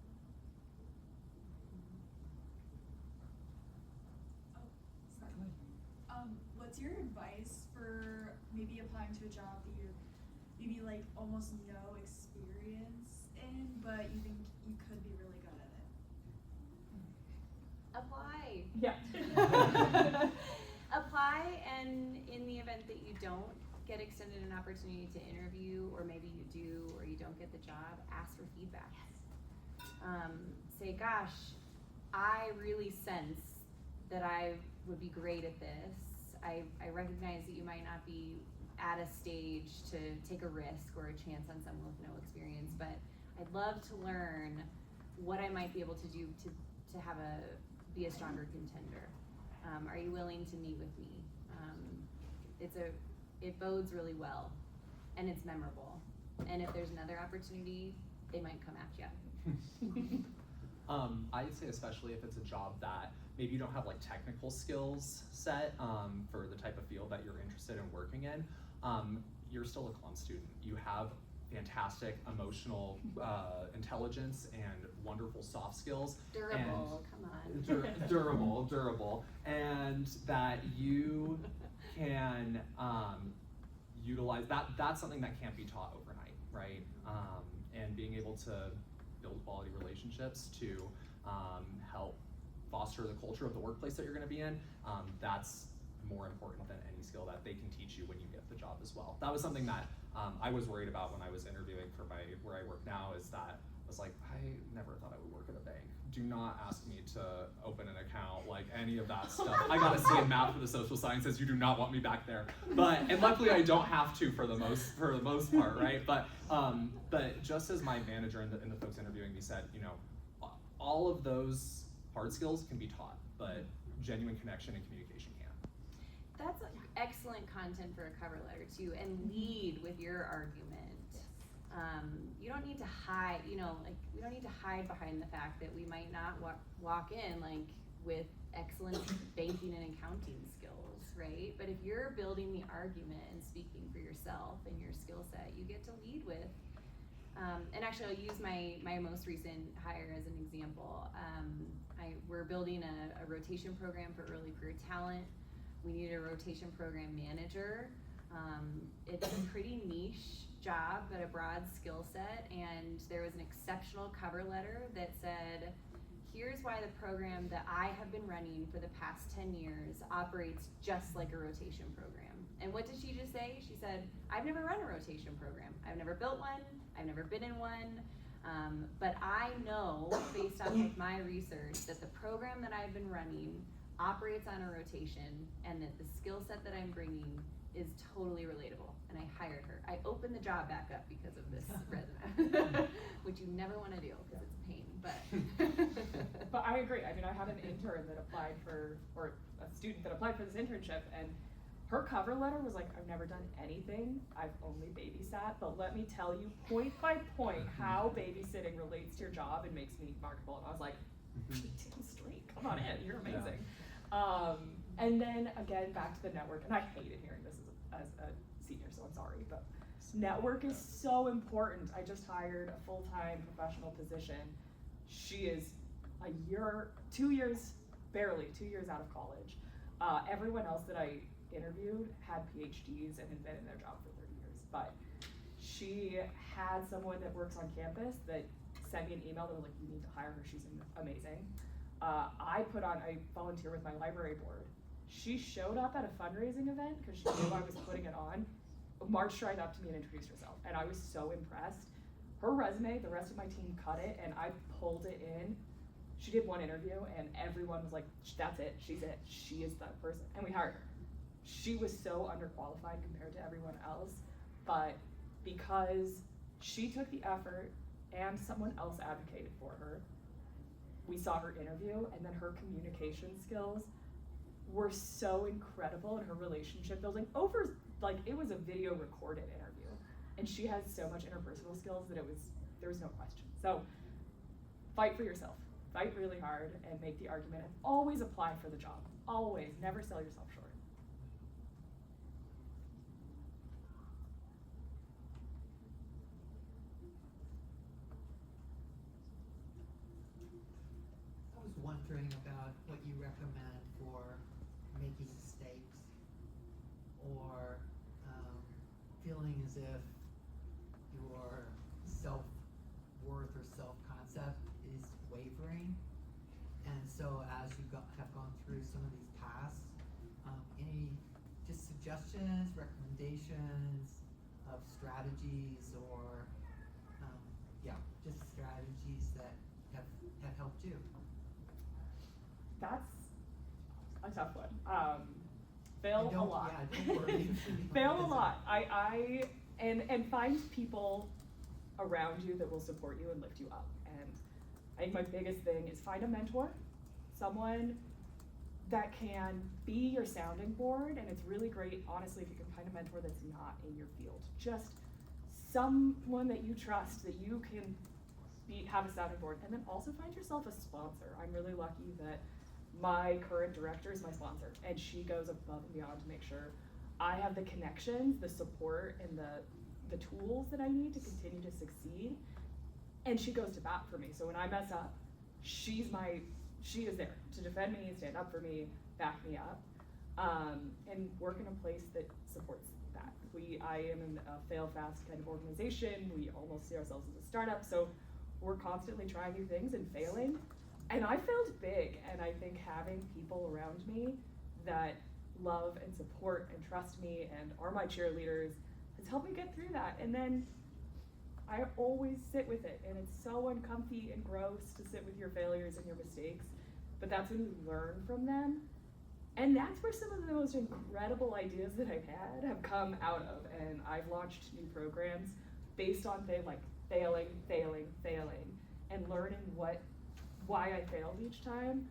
What's your advice for maybe applying to a job that you're maybe like almost no experience in, but you think you could be really good at it? Apply. Yeah. Apply, and in the event that you don't get extended an opportunity to interview, or maybe you do or you don't get the job, ask for feedback. Say, gosh, I really sense that I would be great at this. I recognize that you might not be at a stage to take a risk or a chance on someone with no experience, but I'd love to learn what I might be able to do to be a stronger contender. Are you willing to meet with me? It bodes really well, and it's memorable. And if there's another opportunity, they might come at you. I'd say especially if it's a job that maybe you don't have like technical skills set for the type of field that you're interested in working in, you're still a clum student. You have fantastic emotional intelligence and wonderful soft skills. Durable, come on. Durable, and that you can utilize that. That's something that can't be taught overnight, right? And being able to build quality relationships to help foster the culture of the workplace that you're going to be in, that's more important than any skill that they can teach you when you get the job as well. That was something that I was worried about when I was interviewing for where I work now, is that I was like, I never thought I would work at a bank. Do not ask me to open an account, like any of that stuff. I got a C in math for the social sciences. You do not want me back there. And luckily I don't have to for the most part, right? But just as my manager and the folks interviewing me said, you know, all of those hard skills can be taught, but genuine connection and communication can't. That's excellent content for a cover letter too, and lead with your argument. You don't need to hide, we don't need to hide behind the fact that we might not walk in like with excellent banking and accounting skills, right? But if you're building the argument and speaking for yourself and your skill set, you get to lead with. And actually, I'll use my most recent hire as an example. We're building a rotation program for early career talent. We needed a rotation program manager. It's a pretty niche job, but a broad skill set, and there was an exceptional cover letter that said, here's why the program that I have been running for the past 10 years operates just like a rotation program. And what did she just say? She said, I've never run a rotation program. I've never built one. I've never been in one. But I know, based on my research, that the program that I've been running operates on a rotation, and that the skill set that I'm bringing is totally relatable. And I hired her. I opened the job back up because of this resume, which you never want to do because it's a pain. But I agree. I mean, I had an intern that applied for, or a student that applied for this internship, and her cover letter was like, I've never done anything, I've only babysat, but let me tell you point by point how babysitting relates to your job and makes me marketable. And I was like, damn straight, come on in, you're amazing. Yeah. And then again, back to the network, and I hated hearing this as a senior, so I'm sorry, but network is so important. I just hired a full-time professional position. She is barely 2 years out of college. Everyone else that I interviewed had PhDs and had been in their job for 30 years, but she had someone that works on campus that sent me an email that was like, you need to hire her, she's amazing. I volunteer with my library board. She showed up at a fundraising event because she knew I was putting it on, marched right up to me and introduced herself, and I was so impressed. Her resume, the rest of my team cut it, and I pulled it in. She did one interview, and everyone was like, that's it, she's it, she is that person, and we hired her. She was so underqualified compared to everyone else, but because she took the effort and someone else advocated for her, we saw her interview, and then her communication skills were so incredible, and her relationship building it was a video recorded interview, and she has so much interpersonal skills that there was no question. So fight for yourself, fight really hard, and make the argument, and always apply for the job. Always, never sell yourself short. wondering about what you recommend for making mistakes, or feeling as if your self-worth or self-concept is wavering. And so as you have gone through some of these paths, any just suggestions, recommendations of strategies, or just strategies that have helped you? That's a tough one. Fail a lot. Yeah, don't worry. Fail a lot. And find people around you that will support you and lift you up. And I think my biggest thing is find a mentor, someone that can be your sounding board. And it's really great, honestly, if you can find a mentor that's not in your field. Just someone that you trust, that you can have a sounding board. And then also find yourself a sponsor. I'm really lucky that my current director is my sponsor, and she goes above and beyond to make sure I have the connections, the support, and the tools that I need to continue to succeed. And she goes to bat for me. So when I mess up, she is there to defend me, stand up for me, back me up, and work in a place that supports that. I am in a fail fast kind of organization. We almost see ourselves as a startup, so we're constantly trying new things and failing. And I failed big, and I think having people around me that love and support and trust me and are my cheerleaders has helped me get through that. And then I always sit with it, and it's so uncomfy and gross to sit with your failures and your mistakes, but that's when you learn from them. And that's where some of the most incredible ideas that I've had have come out of. And I've launched new programs based on failing, and learning why I failed each time,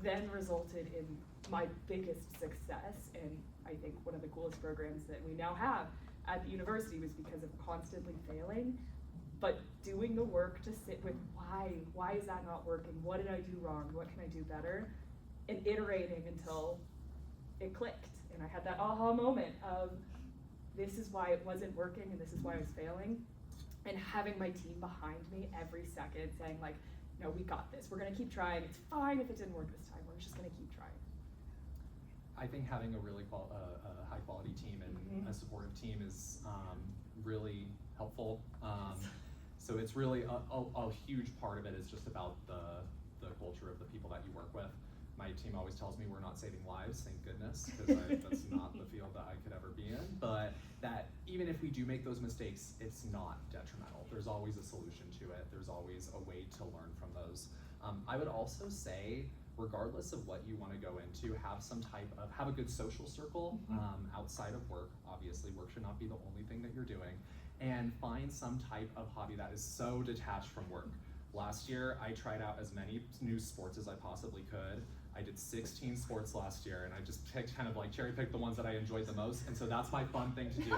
then resulted in my biggest success. And I think one of the coolest programs that we now have at the university was because of constantly failing, but doing the work to sit with why is that not working? What did I do wrong? What can I do better? And iterating until it clicked. And I had that aha moment of, this is why it wasn't working and this is why I was failing. And having my team behind me every second saying no, we got this. We're gonna keep trying. It's fine if it didn't work this time. We're just gonna keep trying. I think having a really high quality team and a supportive team is really helpful. So it's really a huge part of it is just about the culture of the people that you work with. My team always tells me we're not saving lives, thank goodness, because that's not the field that I could ever be in. But that even if we do make those mistakes, it's not detrimental. There's always a solution to it. There's always a way to learn from those. I would also say, regardless of what you want to go into, have a good social circle outside of work. Obviously, work should not be the only thing that you're doing. And find some type of hobby that is so detached from work. Last year, I tried out as many new sports as I possibly could. I did 16 sports last year, and I just cherry picked the ones that I enjoyed the most. And so that's my fun thing to do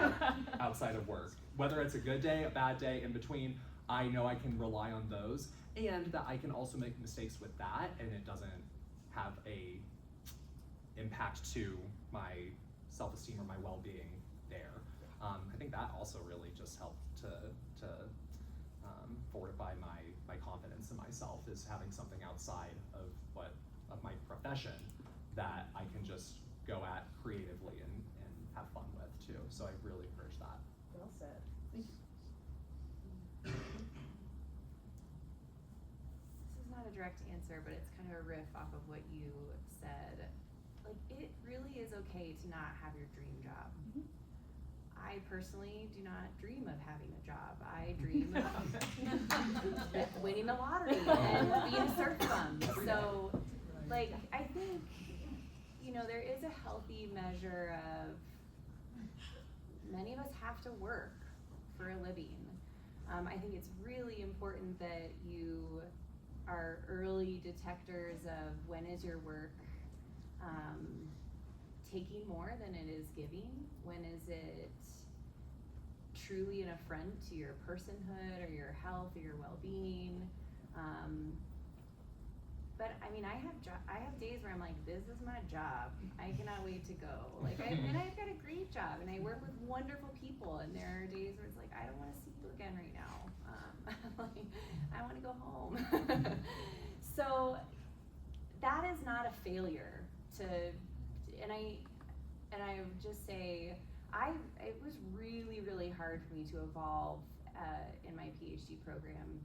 outside of work. Whether it's a good day, a bad day, in between, I know I can rely on those, and that I can also make mistakes with that, and it doesn't have a impact to my self-esteem or my well-being there. I think that also really just helped to fortify my confidence in myself, is having something outside of my profession that I can just go at creatively and have fun with too. So I really encourage that. Well said. Thank you. This is not a direct answer, but it's kind of a riff off of what you said. It really is okay to not have your dream job. I personally do not dream of having a job. I dream of winning the lottery and being a surf bum. So, I think, there is a healthy measure of, many of us have to work for a living. I think it's really important that you are early detectors of when is your work taking more than it is giving? When is it truly an affront to your personhood or your health or your well-being? But I have days where I'm like, this is my job. I cannot wait to go. And I've got a great job, and I work with wonderful people. And there are days where it's like, I don't want to see you again right now. I want to go home. So that is not a failure and I would just say, it was really, really hard for me to evolve in my PhD program,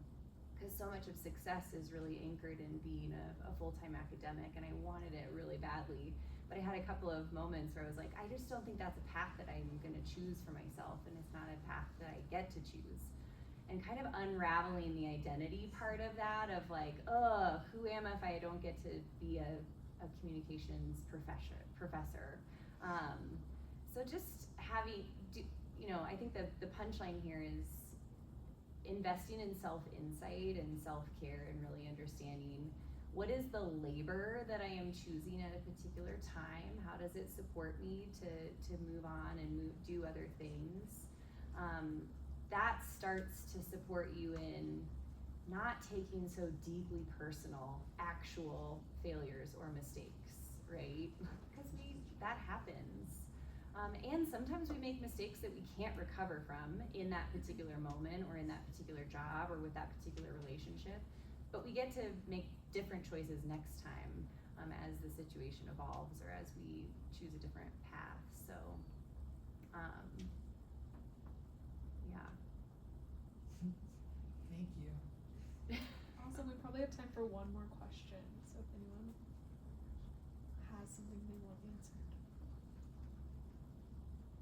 because so much of success is really anchored in being a full-time academic, and I wanted it really badly. But I had a couple of moments where I was like, I just don't think that's a path that I'm gonna choose for myself, and it's not a path that I get to choose. And kind of unraveling the identity part of that, of like, who am I if I don't get to be a communications professor? So just having, I think the punchline here is investing in self-insight and self-care, and really understanding what is the labor that I am choosing at a particular time. How does it support me to move on and do other things? That starts to support you in not taking so deeply personal actual failures or mistakes, right? Because that happens. And sometimes we make mistakes that we can't recover from in that particular moment, or in that particular job, or with that particular relationship. But we get to make different choices next time as the situation evolves, or as we choose a different path. So, yeah. Thank you. Awesome. We probably have time for one more question. So if anyone has something they want answered.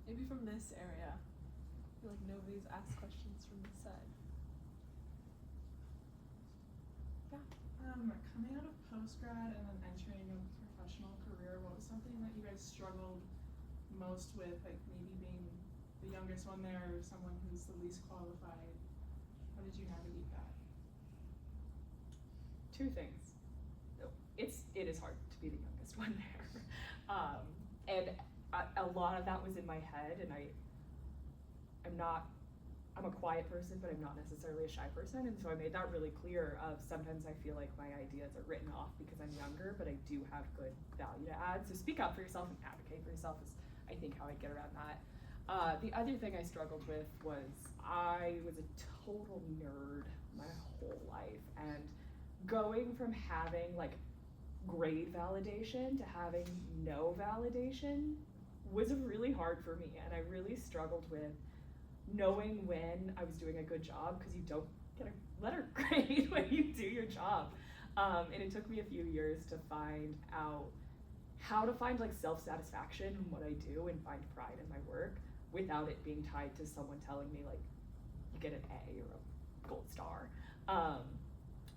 Maybe from this area. I feel like nobody's asked questions from this side. Yeah. Coming out of post-grad and then entering a professional career, what was something that you guys struggled most with, like maybe being the youngest one there, or someone who's the least qualified? How did you navigate that? Two things. It is hard to be the youngest one there. And a lot of that was in my head, and I'm a quiet person, but I'm not necessarily a shy person, and so I made that really clear of sometimes I feel like my ideas are written off because I'm younger, but I do have good value to add. So speak up for yourself and advocate for yourself is, I think, how I'd get around that. The other thing I struggled with was I was a total nerd my whole life, and going from having like grade validation to having no validation was really hard for me, and I really struggled with knowing when I was doing a good job, because you don't get a letter grade when you do your job. And it took me a few years to find out how to find like self-satisfaction in what I do and find pride in my work without it being tied to someone telling me like, you get an A or a gold star.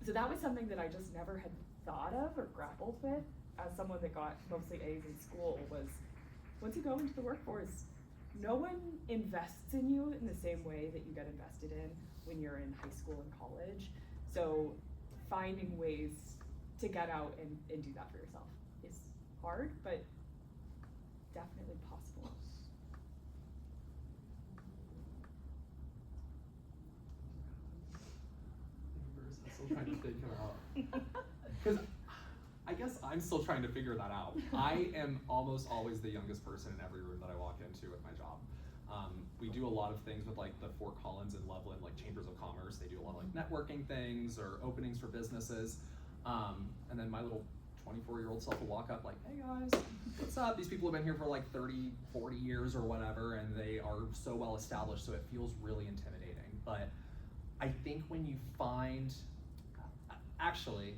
So that was something that I just never had thought of or grappled with as someone that got mostly A's in school. Was once you go into the workforce, no one invests in you in the same way that you get invested in when you're in high school and college. So finding ways to get out and do that for yourself is hard, but definitely possible. I'm still trying to figure out. Because I guess I'm still trying to figure that out. I am almost always the youngest person in every room that I walk into with my job. We do a lot of things with like the Fort Collins and Loveland, like chambers of commerce. They do a lot of like networking things or openings for businesses. And then my little 24-year-old self will walk up like, hey guys, what's up? These people have been here for like 30, 40 years or whatever, and they are so well established, so it feels really intimidating. But I think when you find, actually,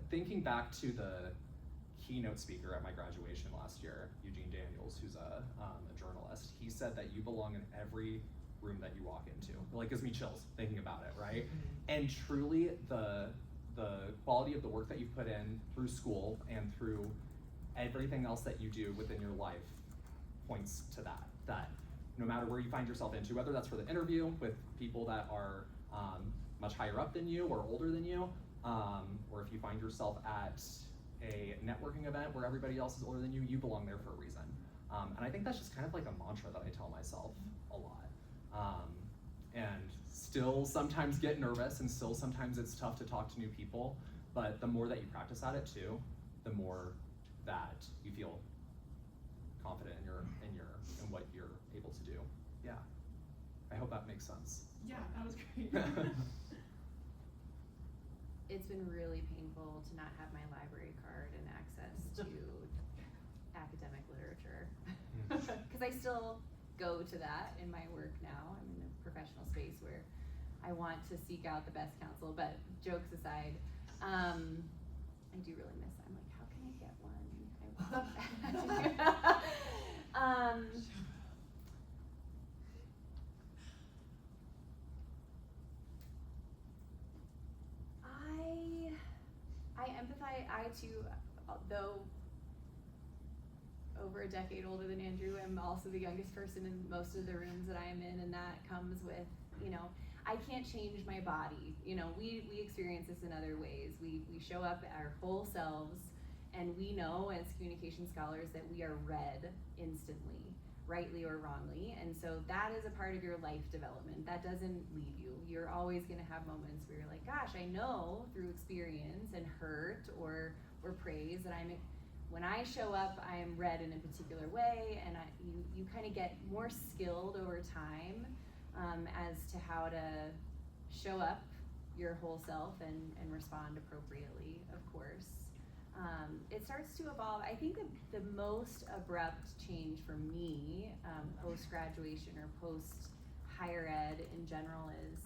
thinking back to the keynote speaker at my graduation last year, Eugene Daniels, who's a journalist, he said that you belong in every room that you walk into. It like gives me chills thinking about it, right? And truly the quality of the work that you've put in through school and through everything else that you do within your life points to that no matter where you find yourself into, whether that's for the interview with people that are much higher up than you or older than you, or if you find yourself at a networking event where everybody else is older than you, you belong there for a reason. And I think that's just kind of like a mantra that I tell myself a lot. And still sometimes get nervous, and still sometimes it's tough to talk to new people, but the more that you practice at it too, the more that you feel confident in what you're able to do. Yeah, I hope that makes sense. Yeah, that was great. it's been really painful to not have my library card and access to academic literature. Because I still go to that in my work now. I'm in a professional space where I want to seek out the best counsel, but jokes aside, I do really miss it. I'm like, how can I get one? I empathize. I too, though over a decade older than Andrew, am also the youngest person in most of the rooms that I am in, and that comes with, you know, I can't change my body. You know, we experience this in other ways. We show up our whole selves, and we know as communication scholars that we are read instantly, rightly or wrongly, and so that is a part of your life development. That doesn't leave you. You're always going to have moments where you're like, gosh, I know through experience and hurt or praise that when I show up, I am read in a particular way, and you kind of get more skilled over time as to how to show up your whole self and respond appropriately, of course. It starts to evolve. I think the most abrupt change for me post-graduation or post-higher ed in general is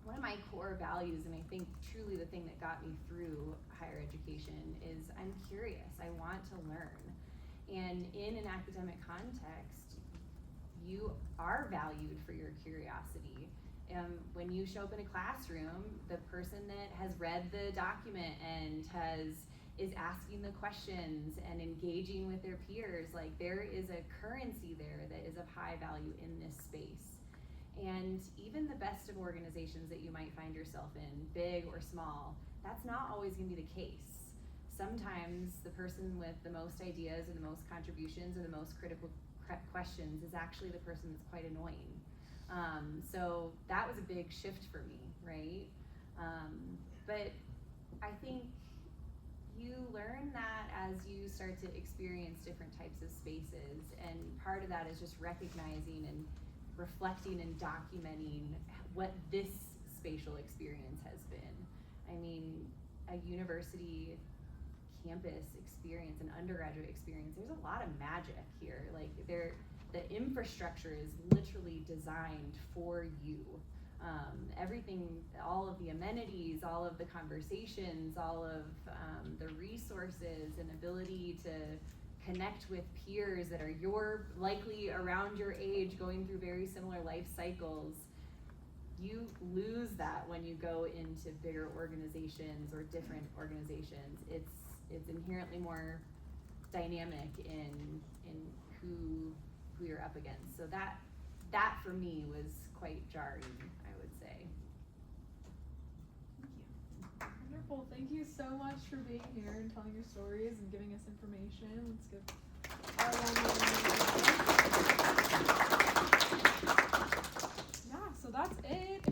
one of my core values, and I think truly the thing that got me through higher education is I'm curious. I want to learn. And in an academic context, you are valued for your curiosity. When you show up in a classroom, the person that has read the document and is asking the questions and engaging with their peers, like there is a currency there that is of high value in this space. And even the best of organizations that you might find yourself in, big or small, that's not always going to be the case. Sometimes the person with the most ideas and the most contributions and the most critical questions is actually the person that's quite annoying. So that was a big shift for me, right? But I think you learn that as you start to experience different types of spaces, and part of that is just recognizing and reflecting and documenting what this spatial experience has been. I mean, a university campus experience, an undergraduate experience, there's a lot of magic here. Like the infrastructure is literally designed for you. Everything, all of the amenities, all of the conversations, all of the resources and ability to connect with peers that are likely around your age, going through very similar life cycles. You lose that when you go into bigger organizations or different organizations. It's inherently more dynamic in who you're up against. So that for me was quite jarring, I would say. Thank you. Wonderful. Thank you so much for being here and telling your stories and giving us information. Let's give